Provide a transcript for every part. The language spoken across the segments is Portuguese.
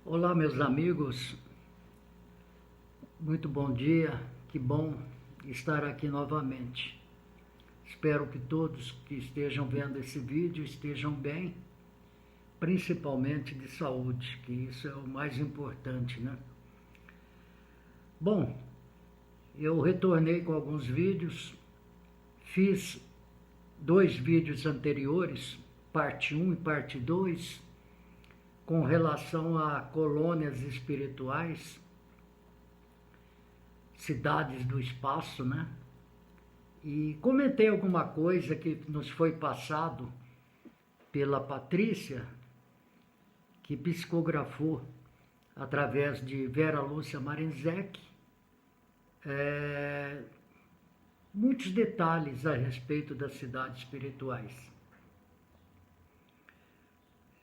Olá, meus amigos, muito bom dia, que bom estar aqui novamente. Espero que todos que estejam vendo esse vídeo estejam bem, principalmente de saúde, que isso é o mais importante, né? Bom, eu retornei com alguns vídeos, fiz 2 vídeos anteriores, parte 1 e parte 2, com relação a colônias espirituais, cidades do espaço, né? E comentei alguma coisa que nos foi passado pela Patrícia, que psicografou através de Vera Lúcia Marinzec, muitos detalhes a respeito das cidades espirituais.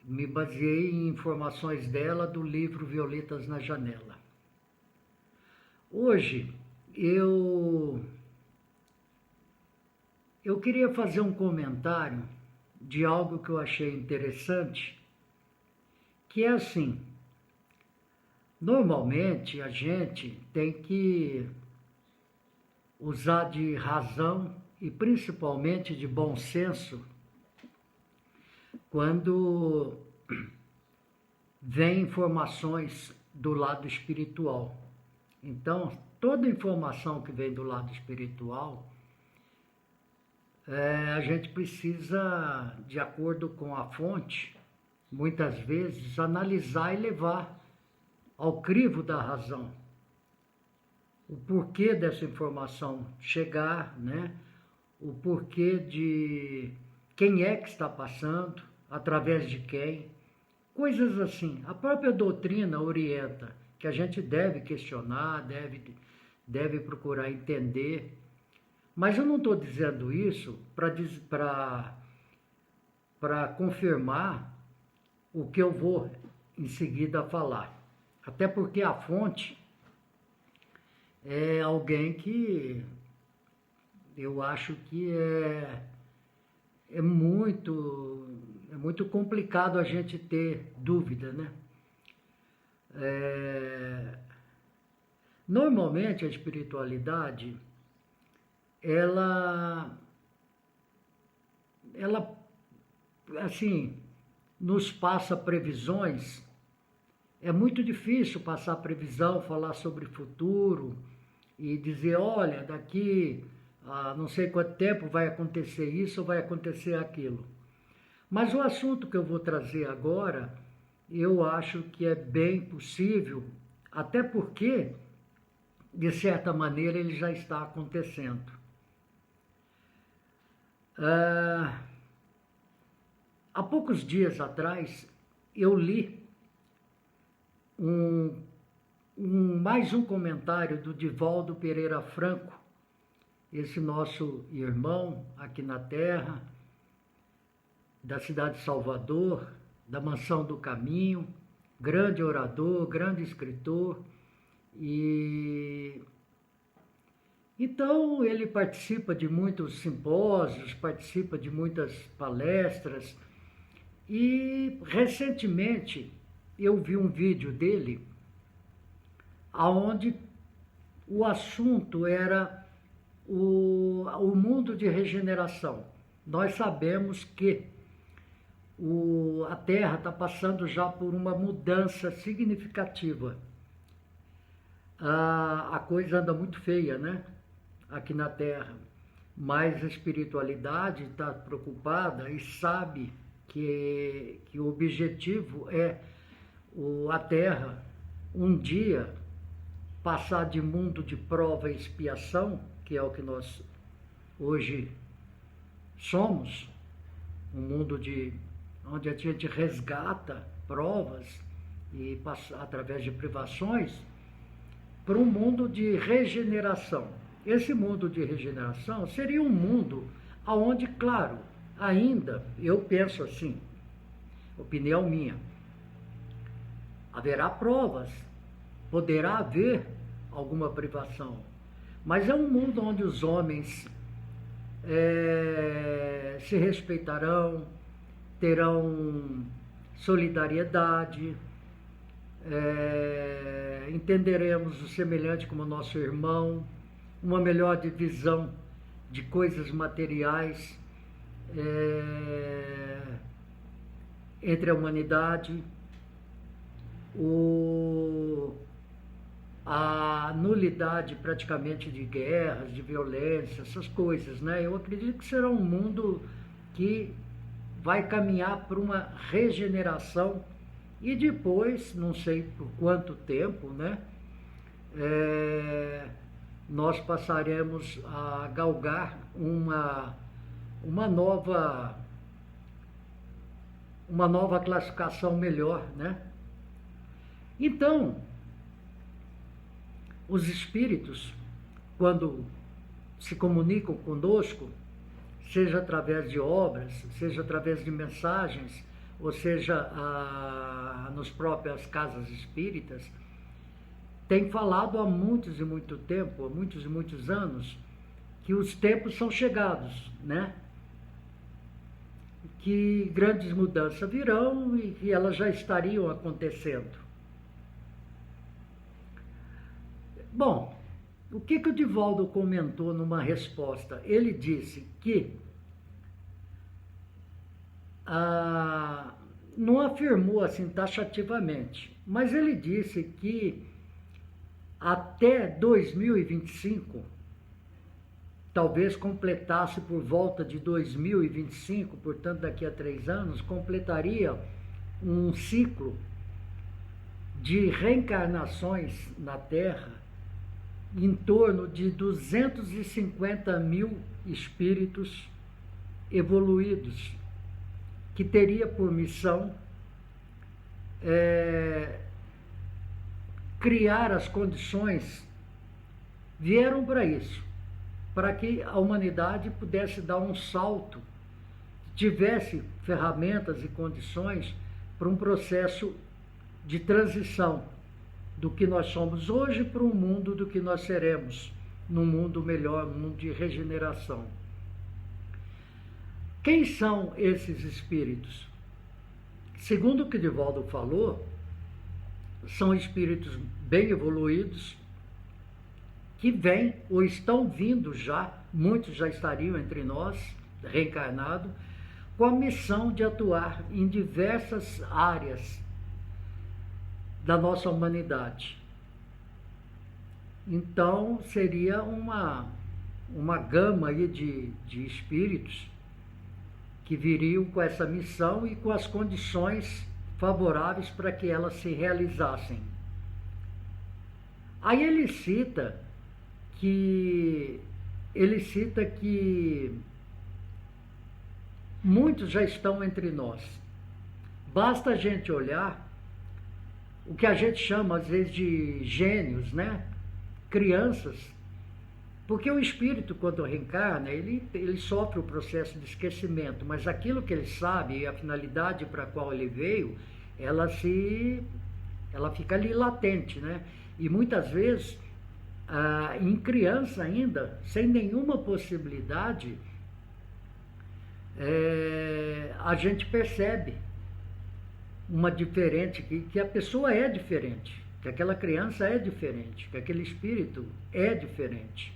Me baseei em informações dela do livro Violetas na Janela. Hoje eu queria fazer um comentário de algo que eu achei interessante, que é assim: normalmente a gente tem que usar de razão e principalmente de bom senso quando vem informações do lado espiritual. Então, toda informação que vem do lado espiritual, a gente precisa, de acordo com a fonte, muitas vezes, analisar e levar ao crivo da razão o porquê dessa informação chegar, né? O porquê de quem é que está passando, através de quem, coisas assim. A própria doutrina orienta que a gente deve questionar, deve procurar entender. Mas eu não estou dizendo isso para confirmar o que eu vou em seguida falar. Até porque a fonte é alguém que eu acho que é muito complicado a gente ter dúvida, né? Normalmente a espiritualidade, ela assim, nos passa previsões. É muito difícil passar previsão, falar sobre futuro e dizer, olha, daqui a não sei quanto tempo vai acontecer isso ou vai acontecer aquilo. Mas o assunto que eu vou trazer agora, eu acho que é bem possível, até porque, de certa maneira, ele já está acontecendo. Há poucos dias atrás, eu li mais um comentário do Divaldo Pereira Franco, esse nosso irmão aqui na Terra, da cidade de Salvador, da Mansão do Caminho, grande orador, grande escritor, e então ele participa de muitos simpósios, participa de muitas palestras, e recentemente eu vi um vídeo dele onde o assunto era o mundo de regeneração. Nós sabemos que a Terra está passando já por uma mudança significativa. A coisa anda muito feia, né? Aqui na Terra. Mas a espiritualidade está preocupada e sabe que o objetivo é a Terra um dia passar de mundo de prova e expiação, que é o que nós hoje somos, um mundo onde a gente resgata provas e através de privações, para um mundo de regeneração. Esse mundo de regeneração seria um mundo onde, claro, ainda, eu penso assim, opinião minha, haverá provas, poderá haver alguma privação, mas é um mundo onde os homens se respeitarão, terão solidariedade, entenderemos o semelhante como nosso irmão, uma melhor divisão de coisas materiais entre a humanidade, a nulidade praticamente de guerras, de violência, essas coisas, né? Eu acredito que será um mundo que vai caminhar para uma regeneração e depois, não sei por quanto tempo, né? Nós passaremos a galgar uma nova classificação melhor, né? Então, os espíritos, quando se comunicam conosco, seja através de obras, seja através de mensagens, ou seja, nas próprias casas espíritas, tem falado há muitos e muito tempo, há muitos e muitos anos, que os tempos são chegados, né? Que grandes mudanças virão e que elas já estariam acontecendo. Bom, o que o Divaldo comentou numa resposta? Ele disse que não afirmou assim taxativamente, mas ele disse que até 2025, talvez completasse por volta de 2025, portanto daqui a 3 anos, completaria um ciclo de reencarnações na Terra em torno de 250 mil espíritos evoluídos, que teria por missão criar as condições, vieram para isso, para que a humanidade pudesse dar um salto, tivesse ferramentas e condições para um processo de transição do que nós somos hoje para um mundo do que nós seremos, num mundo melhor, num mundo de regeneração. Quem são esses espíritos? Segundo o que Divaldo falou, são espíritos bem evoluídos, que vêm ou estão vindo já, muitos já estariam entre nós, reencarnados, com a missão de atuar em diversas áreas da nossa humanidade. Então, seria uma gama aí de espíritos que viriam com essa missão e com as condições favoráveis para que elas se realizassem. Aí ele cita que muitos já estão entre nós. Basta a gente olhar o que a gente chama às vezes de gênios, né? Crianças, porque o espírito, quando reencarna, ele sofre o processo de esquecimento, mas aquilo que ele sabe e a finalidade para a qual ele veio, ela fica ali latente, né? E muitas vezes, em criança ainda, sem nenhuma possibilidade, a gente percebe uma diferente, que a pessoa é diferente, que aquela criança é diferente, que aquele espírito é diferente.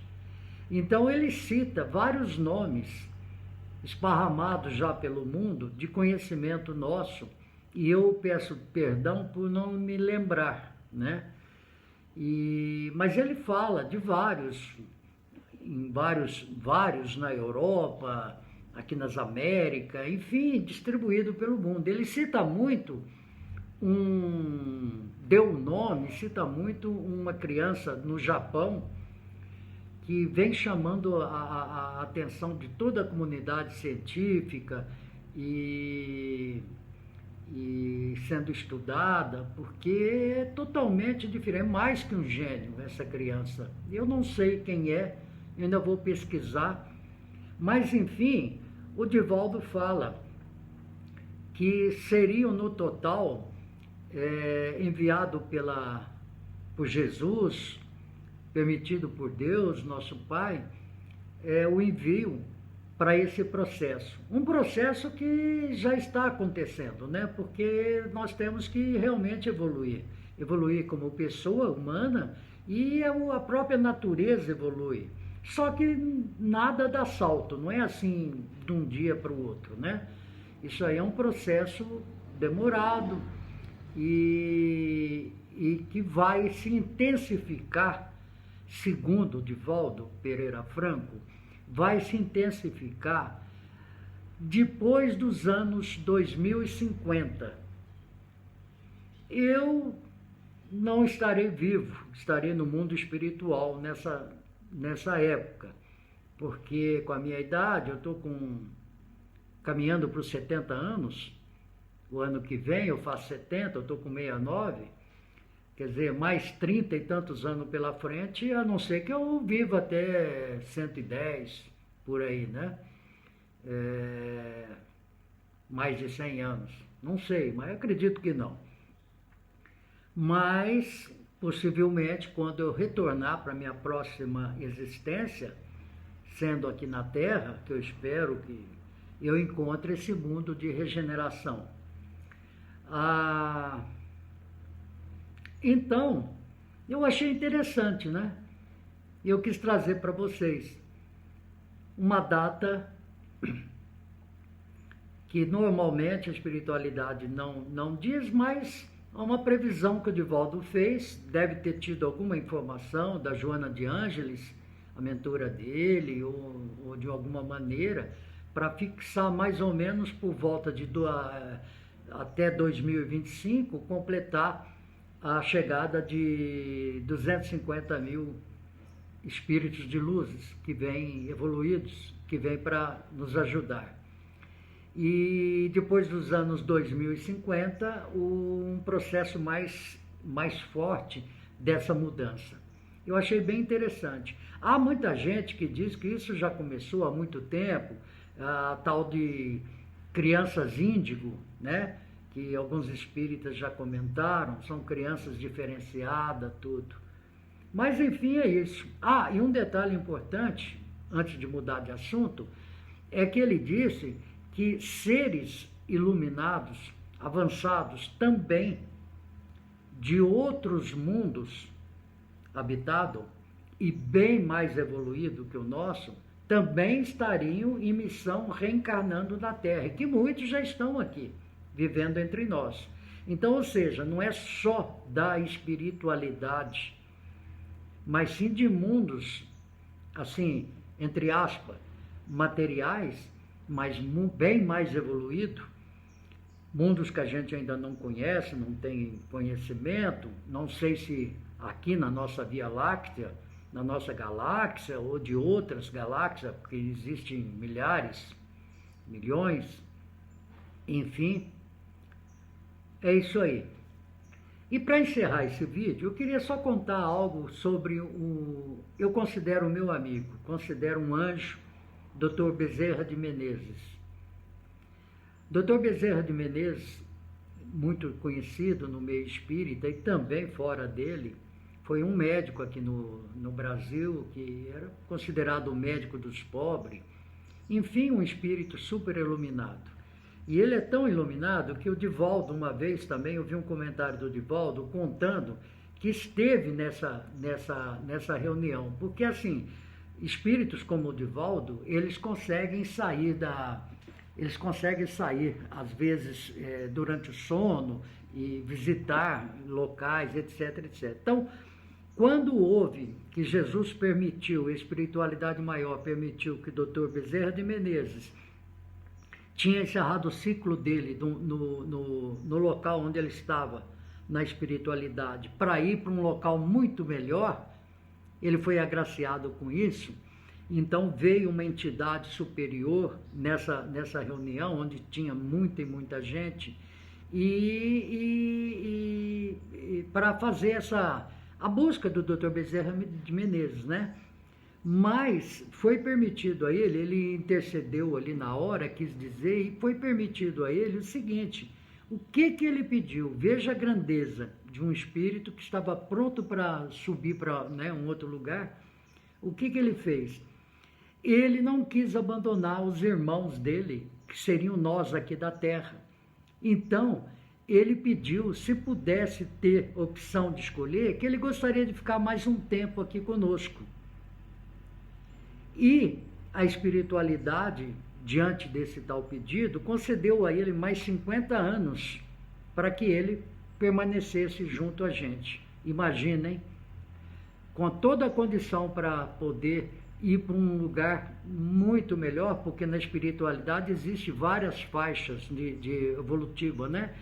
Então ele cita vários nomes esparramados já pelo mundo de conhecimento nosso, e eu peço perdão por não me lembrar, né? Mas ele fala de vários na Europa, aqui nas Américas, enfim, distribuído pelo mundo. Ele cita muito cita muito uma criança no Japão que vem chamando a atenção de toda a comunidade científica e sendo estudada, porque é totalmente diferente, é mais que um gênio essa criança. Eu não sei quem é, ainda vou pesquisar, mas enfim, o Divaldo fala que seriam no total enviado por Jesus, permitido por Deus, nosso Pai, o envio para esse processo. Um processo que já está acontecendo, né? Porque nós temos que realmente evoluir. evoluir como pessoa humana e a própria natureza evolui. Só que nada dá salto, não é assim de um dia para o outro, né? Isso aí é um processo demorado e que vai se intensificar, segundo o Divaldo Pereira Franco, vai se intensificar depois dos anos 2050. Eu não estarei vivo, estarei no mundo espiritual nessa época, porque com a minha idade, eu estou caminhando para os 70 anos, o ano que vem eu faço 70, eu estou com 69, quer dizer, mais 30 e tantos anos pela frente, a não ser que eu viva até 110, por aí, né? Mais de 100 anos, não sei, mas acredito que não. Mas, possivelmente, quando eu retornar para a minha próxima existência, sendo aqui na Terra, que eu espero que eu encontre esse mundo de regeneração. Então, eu achei interessante, né? Eu quis trazer para vocês uma data que normalmente a espiritualidade não diz, mas há uma previsão que o Divaldo fez, deve ter tido alguma informação da Joana de Ângeles, a mentora dele, ou de alguma maneira, para fixar mais ou menos por volta de até 2025, completar a chegada de 250 mil espíritos de luzes que vêm evoluídos, que vêm para nos ajudar. E depois dos anos 2050, um processo mais forte dessa mudança. Eu achei bem interessante. Há muita gente que diz que isso já começou há muito tempo, a tal de crianças índigo, né? Que alguns espíritas já comentaram, são crianças diferenciadas, tudo. Mas enfim, é isso. E um detalhe importante, antes de mudar de assunto, é que ele disse que seres iluminados, avançados também, de outros mundos habitados e bem mais evoluído que o nosso, também estariam em missão reencarnando na Terra, e que muitos já estão aqui, vivendo entre nós. Então, ou seja, não é só da espiritualidade, mas sim de mundos, assim, entre aspas, materiais, mas bem mais evoluído, mundos que a gente ainda não conhece, não tem conhecimento, não sei se aqui na nossa Via Láctea, na nossa galáxia ou de outras galáxias, porque existem milhares, milhões, enfim, é isso aí. E para encerrar esse vídeo, eu queria só contar algo sobre eu considero o meu amigo, considero um anjo, Dr. Bezerra de Menezes. Dr. Bezerra de Menezes, muito conhecido no meio espírita e também fora dele, foi um médico aqui no Brasil, que era considerado o médico dos pobres, enfim, um espírito super iluminado. E ele é tão iluminado que o Divaldo, uma vez também, eu vi um comentário do Divaldo contando que esteve nessa reunião, porque assim, espíritos como o Divaldo, eles conseguem sair, às vezes, durante o sono, e visitar locais, etc, etc. Então, quando houve que Jesus permitiu, a espiritualidade maior permitiu que o Dr. Bezerra de Menezes tinha encerrado o ciclo dele no local onde ele estava, na espiritualidade, para ir para um local muito melhor, ele foi agraciado com isso. Então veio uma entidade superior nessa reunião, onde tinha muita gente, e para fazer a busca do Dr. Bezerra de Menezes, né? Mas foi permitido a ele intercedeu ali na hora, quis dizer, e foi permitido a ele o seguinte: o que ele pediu? Veja a grandeza de um espírito que estava pronto para subir para, né, um outro lugar. O que ele fez? Ele não quis abandonar os irmãos dele, que seriam nós aqui da Terra. Então, ele pediu, se pudesse ter opção de escolher, que ele gostaria de ficar mais um tempo aqui conosco. E a espiritualidade, diante desse tal pedido, concedeu a ele mais 50 anos para que ele permanecesse junto a gente. Imaginem, com toda a condição para poder ir para um lugar muito melhor, porque na espiritualidade existe várias faixas de evolutiva, né?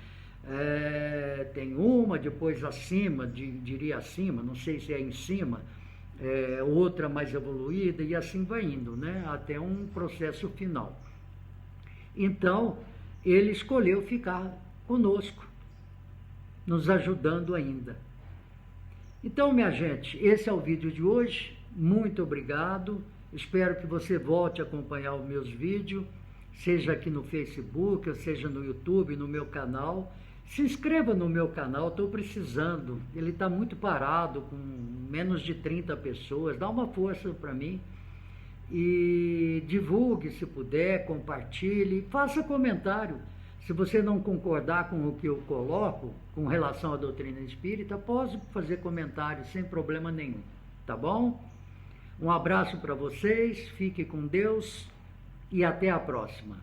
Tem uma, depois acima, diria acima, não sei se é em cima, outra mais evoluída, e assim vai indo, né? Até um processo final. Então, ele escolheu ficar conosco, nos ajudando ainda. Então, minha gente, esse é o vídeo de hoje. Muito obrigado. Espero que você volte a acompanhar os meus vídeos, seja aqui no Facebook, ou seja no YouTube, no meu canal. Se inscreva no meu canal, estou precisando. Ele está muito parado, com menos de 30 pessoas. Dá uma força para mim. E divulgue se puder, compartilhe, faça comentário. Se você não concordar com o que eu coloco com relação à doutrina espírita, pode fazer comentário sem problema nenhum, tá bom? Um abraço para vocês, fique com Deus e até a próxima.